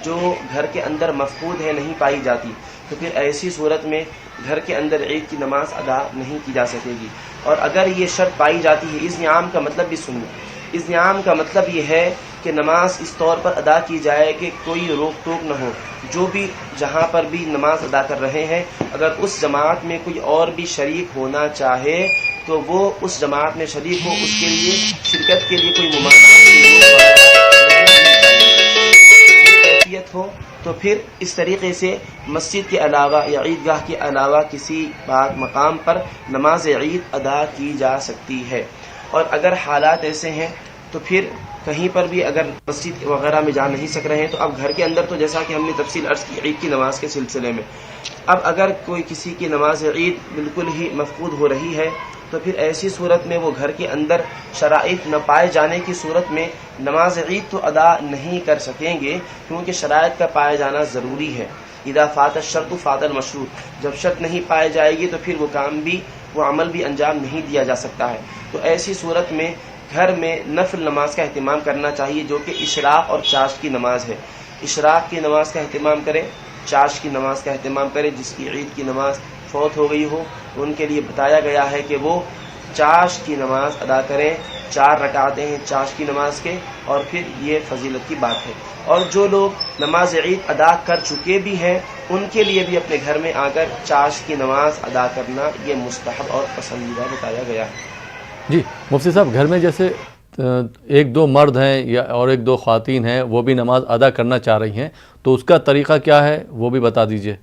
جو گھر کے اندر مفقود ہے، نہیں پائی جاتی. تو پھر ایسی صورت میں گھر کے اندر عید کی نماز ادا نہیں کی جا سکے گی. اور اگر یہ شرط پائی جاتی ہے، اذن عام کا مطلب بھی سنیں. اذن عام کا مطلب یہ ہے کہ نماز اس طور پر ادا کی جائے کہ کوئی روک ٹوک نہ ہو. جو بھی جہاں پر بھی نماز ادا کر رہے ہیں، اگر اس جماعت میں کوئی اور بھی شریک ہونا چاہے تو وہ اس جماعت میں شریک ہو، اس کے لیے شرکت کے لیے کوئی ممانعت کیفیت ہو، تو پھر اس طریقے سے مسجد کے علاوہ یا عیدگاہ کے علاوہ کسی مقام پر نماز عید ادا کی جا سکتی ہے. اور اگر حالات ایسے ہیں تو پھر کہیں پر بھی اگر مسجد وغیرہ میں جا نہیں سک رہے ہیں تو اب گھر کے اندر، تو جیسا کہ ہم نے تفصیل عرض کی عید کی نماز کے سلسلے میں، اب اگر کوئی کسی کی نماز عید بالکل ہی مفقود ہو رہی ہے تو پھر ایسی صورت میں وہ گھر کے اندر شرائط نہ پائے جانے کی صورت میں نماز عید تو ادا نہیں کر سکیں گے، کیونکہ شرائط کا پائے جانا ضروری ہے. اذا فات الشرط فات المشروط. جب شرط نہیں پائے جائے گی تو پھر وہ کام بھی، وہ عمل بھی انجام نہیں دیا جا سکتا ہے. تو ایسی صورت میں گھر میں نفل نماز کا اہتمام کرنا چاہیے، جو کہ اشراق اور چاشت کی نماز ہے. اشراق کی نماز کا اہتمام کریں، چاشت کی نماز کا اہتمام کریں. جس کی عید کی نماز فوت ہو گئی ہو ان کے لیے بتایا گیا ہے کہ وہ چاشت کی نماز ادا کریں. 4 رکعتیں ہیں چاشت کی نماز کے، اور پھر یہ فضیلت کی بات ہے. اور جو لوگ نماز عید ادا کر چکے بھی ہیں ان کے لیے بھی اپنے گھر میں آ کر چاشت کی نماز ادا کرنا یہ مستحب اور پسندیدہ بتایا گیا ہے. جی مفتی صاحب، گھر میں جیسے 1-2 مرد ہیں یا اور 1-2 خواتین ہیں، وہ بھی نماز ادا کرنا چاہ رہی ہیں، تو اس کا طریقہ کیا ہے وہ بھی بتا دیجئے.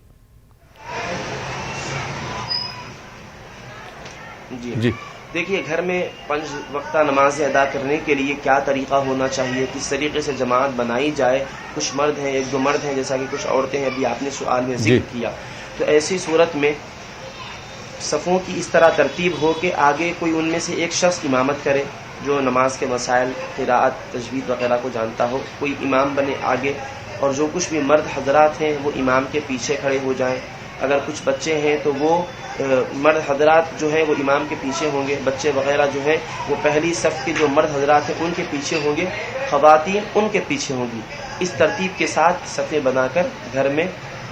جی دیکھیے، گھر میں 5 وقتہ نمازیں ادا کرنے کے لیے کیا طریقہ ہونا چاہیے، کس طریقے سے جماعت بنائی جائے. کچھ مرد ہیں، 1-2 مرد ہیں، جیسا کہ کچھ عورتیں ہیں، ابھی آپ نے سوال میں ذکر کیا. تو ایسی صورت میں صفوں کی اس طرح ترتیب ہو کہ آگے کوئی ان میں سے ایک شخص امامت کرے جو نماز کے مسائل، قراءت، تجوید وغیرہ کو جانتا ہو، کوئی امام بنے آگے. اور جو کچھ بھی مرد حضرات ہیں وہ امام کے پیچھے کھڑے ہو جائیں. اگر کچھ بچے ہیں تو وہ مرد حضرات جو ہیں وہ امام کے پیچھے ہوں گے، بچے وغیرہ جو ہیں وہ پہلی صف کے جو مرد حضرات ہیں ان کے پیچھے ہوں گے، خواتین ان کے پیچھے ہوں گی. اس ترتیب کے ساتھ صفیں بنا کر گھر میں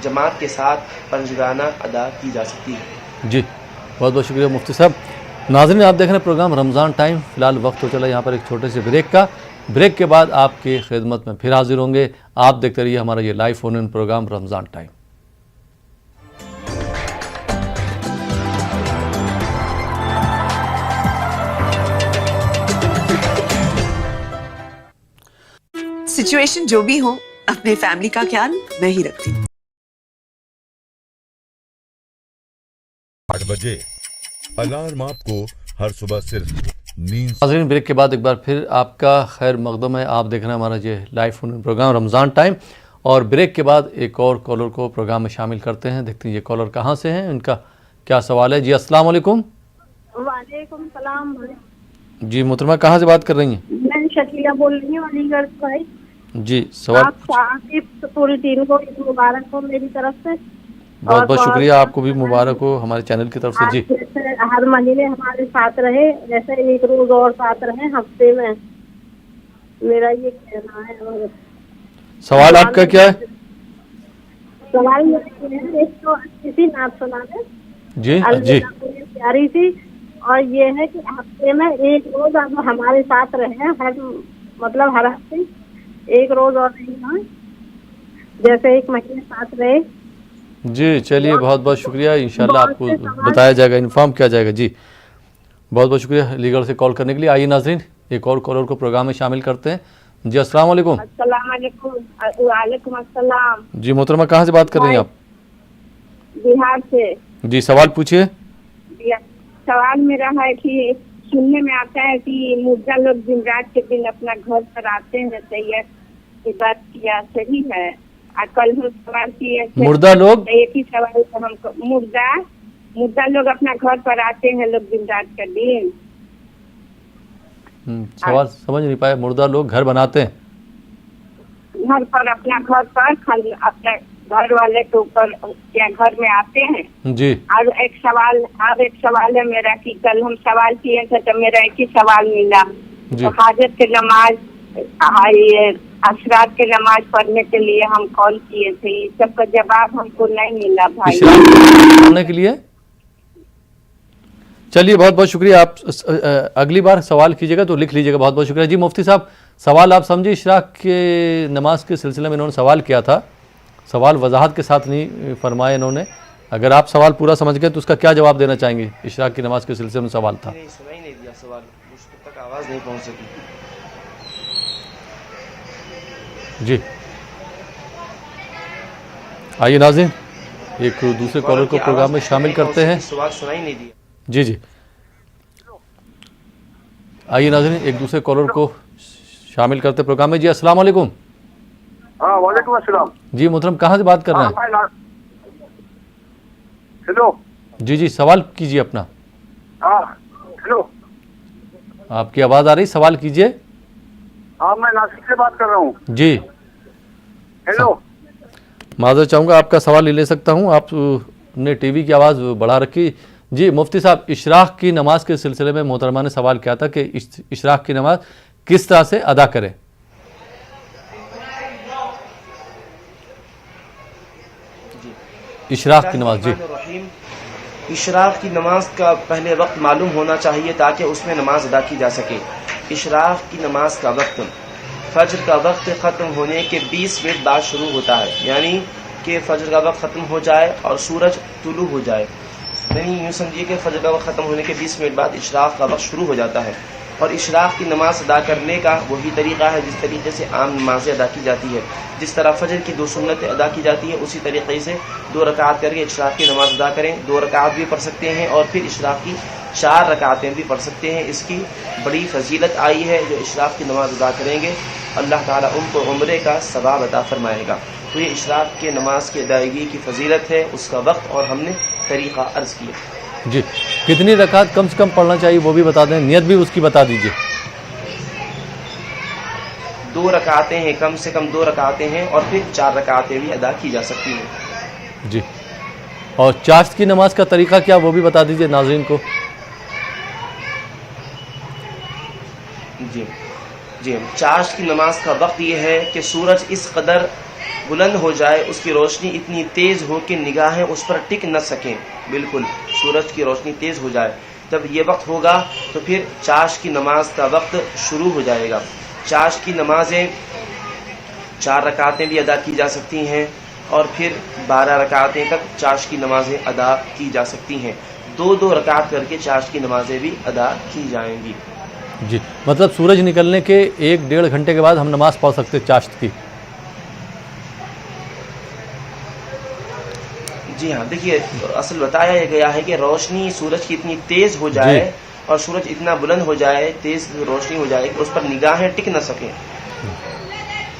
جماعت کے ساتھ پنجگانہ ادا کی جا سکتی ہے. جی بہت بہت شکریہ مفتی صاحب. ناظرین، آپ دیکھ رہے ہیں پروگرام رمضان ٹائم. فی الحال وقت ہو چلا یہاں پر ایک چھوٹے سے بریک کا. بریک کے بعد آپ کی خدمت میں پھر حاضر ہوں گے. آپ دیکھتے رہیے ہمارا یہ لائیو فون ان پروگرام رمضان ٹائم. سچویشن جو بھی ہو، اپنے فیملی کا خیال میں ہی رکھتی ہوں. 8 بجے الارم آپ کو ہر صبح صرف نیند. ناظرین، بریک کے بعد ایک بار پھر آپ کا خیر مقدم ہے. آپ دیکھ رہے ہیں ہمارا یہ لائیو فون پروگرام رمضان ٹائم. اور بریک کے بعد ایک اور کالر کو پروگرام میں شامل کرتے ہیں. دیکھتے ہیں یہ کالر کہاں سے ہیں, ان کا کیا سوال ہے. جی السلام علیکم. وعلیکم السلام. جی محترمہ کہاں سے بات کر رہی ہیں؟ میں شکیلہ بول رہی ہوں علی گڑھ سے. جی سوال. آپ کی پوری ٹیم کو عید مبارک ہو میری طرف سے. بہت بہت شکریہ, آپ کو بھی مبارک ہو ہمارے چینل کی طرف سے. جی ہر مہینے ہمارے ساتھ رہے, جیسے ایک روز اور ساتھ رہے ہفتے میں, میرا یہ کہنا ہے. سوال آپ کا کیا ہے؟ سوال ایک تو اچھی نعت سنا دیں. جی جی پیاری تھی, اور یہ ہے کہ ہفتے میں ایک روز آپ ہمارے ساتھ رہیں, مطلب ہر ہفتے ایک روز اور نہیں, جیسے ایک مہینے ساتھ رہے. جی چلیے بہت بہت شکریہ, انشاءاللہ آپ کو بتایا جائے گا, انفارم کیا جائے گا. جی بہت بہت شکریہ علی گڑھ سے کال کرنے کے لیے. آئیے ناظرین ایک اور کالر کو پروگرام میں شامل کرتے ہیں. جی السلام علیکم. السلام علیکم. وعلیکم السلام. جی محترمہ کہاں سے بات کر رہی ہیں آپ؟ بہار سے. جی سوال پوچھیے. سوال میرا ہے کہ سننے میں آتا ہے کہ مردہ لوگ جمعرات کے دن اپنا گھر پر آتے ہیں, صحیح یہ بات کیا صحیح ہے؟ کل ہم سوال کیے مردہ لوگ, ایک ہی سوال ہم کو, مردہ لوگ اپنا گھر پر آتے ہیں لوگ جمعرات کے دن. سوال سمجھ نہیں پائے. مردہ لوگ گھر بناتے ہیں, گھر پر اپنا گھر پر اپنے گھر والے کے اوپر کیا گھر میں آتے ہیں. جی اور ایک سوال ہے میرا کہ کل ہم سوال کیے تھے تو میرا ایک ہی سوال ملا. جی حاجت کی نماز, عشرات کی نماز پڑھنے کے لیے ہم کال کیے تھے, یہ سب کا جواب ہم کو نہیں ملا بھائی. پڑھنے کے لیے چلیے بہت بہت شکریہ. آپ اگلی بار سوال کیجیے گا تو لکھ لیجیے گا. بہت بہت شکریہ. جی مفتی صاحب سوال آپ سمجھے, اشراق کے نماز کے سلسلے میں انہوں نے سوال کیا تھا, سوال وضاحت کے ساتھ نہیں فرمایا انہوں نے. اگر آپ سوال پورا سمجھ گئے تو اس کا کیا جواب دینا چاہیں گے؟ اشراق کی نماز کے سلسلے میں سوال تھا. سنا ہی نہیں دیا سوال, مجھ تک آواز نہیں پہنچ سکی. جی آئیے ناظرین ایک دوسرے کالر کو پروگرام میں شامل کرتے ہیں. سوال سنا ہی نہیں دیا. جی جی آئیے ناظرین ایک دوسرے کالر کو شامل کرتے پروگرام میں. جی السلام علیکم. ہاں وعلیکم السلام. جی محترم کہاں سے بات کر رہے ہیں؟ ہیلو. جی جی سوال کیجیے اپنا. ہاں ہیلو. آپ کی آواز آ رہی, سوال کیجیے. ہاں میں ناسک سے بات کر رہا ہوں. جی ہیلو. معذرت چاہوں گا, آپ کا سوال لے سکتا ہوں؟ آپ نے ٹی وی کی آواز بڑھا رکھی. جی مفتی صاحب اشراق کی نماز کے سلسلے میں محترمہ نے سوال کیا تھا کہ اشراق کی نماز کس طرح سے ادا کریں. اشراق کی نماز. جی اشراق کی نماز کا پہلے وقت معلوم ہونا چاہیے تاکہ اس میں نماز ادا کی جا سکے. اشراق کی نماز کا وقت فجر کا وقت ختم ہونے کے 20 منٹ بعد شروع ہوتا ہے, یعنی کہ فجر کا وقت ختم ہو جائے اور سورج طلوع ہو جائے. نہیں یوں سمجھیے کہ فجر کا وقت ختم ہونے کے 20 منٹ بعد اشراق کا وقت شروع ہو جاتا ہے. اور اشراق کی نماز ادا کرنے کا وہی طریقہ ہے جس طریقے سے عام نمازیں ادا کی جاتی ہے. جس طرح فجر کی 2 سنتیں ادا کی جاتی ہے اسی طریقے سے 2 رکعت کر کے اشراق کی نماز ادا کریں. 2 رکعت بھی پڑھ سکتے ہیں اور پھر اشراق کی 4 رکعتیں بھی پڑھ سکتے ہیں. اس کی بڑی فضیلت آئی ہے. جو اشراق کی نماز ادا کریں گے اللہ تعالیٰ ان کو عمرے کا ثواب عطا فرمائے گا. تو یہ اشراق کے نماز کی ادائیگی کی فضیلت ہے, اس کا وقت اور ہم نے طریقہ عرض کیا. جی کتنی رکعت کم سے کم پڑھنا چاہیے وہ بھی بتا دیں, نیت بھی اس کی بتا دیجیے. 2 رکعتیں ہیں, کم سے کم 2 رکعتیں ہیں اور پھر 4 رکعتیں بھی ادا کی جا سکتی ہیں. جی اور چاشت کی نماز کا طریقہ کیا وہ بھی بتا دیجیے ناظرین کو. جی چاشت کی نماز کا وقت یہ ہے کہ سورج اس قدر بلند ہو جائے, اس کی روشنی اتنی تیز ہو کہ نگاہیں اس پر ٹک نہ سکیں. بالکل سورج کی روشنی تیز ہو جائے, جب یہ وقت ہوگا تو پھر چاشت کی نماز کا وقت شروع ہو جائے گا. چاشت کی نمازیں 4 رکعتیں بھی ادا کی جا سکتی ہیں اور پھر 12 رکعتیں تک چاشت کی نمازیں ادا کی جا سکتی ہیں. 2 رکعت کر کے چاشت کی نمازیں بھی ادا کی جائیں گی. جی مطلب سورج نکلنے کے 1-1.5 گھنٹے کے بعد ہم نماز پڑھ سکتے چاشت کی. جی ہاں دیکھیے اصل بتایا گیا ہے کہ روشنی سورج کی اتنی تیز ہو جائے اور سورج اتنا بلند ہو جائے, تیز روشنی ہو جائے کہ اس پر نگاہیں ٹک نہ سکیں.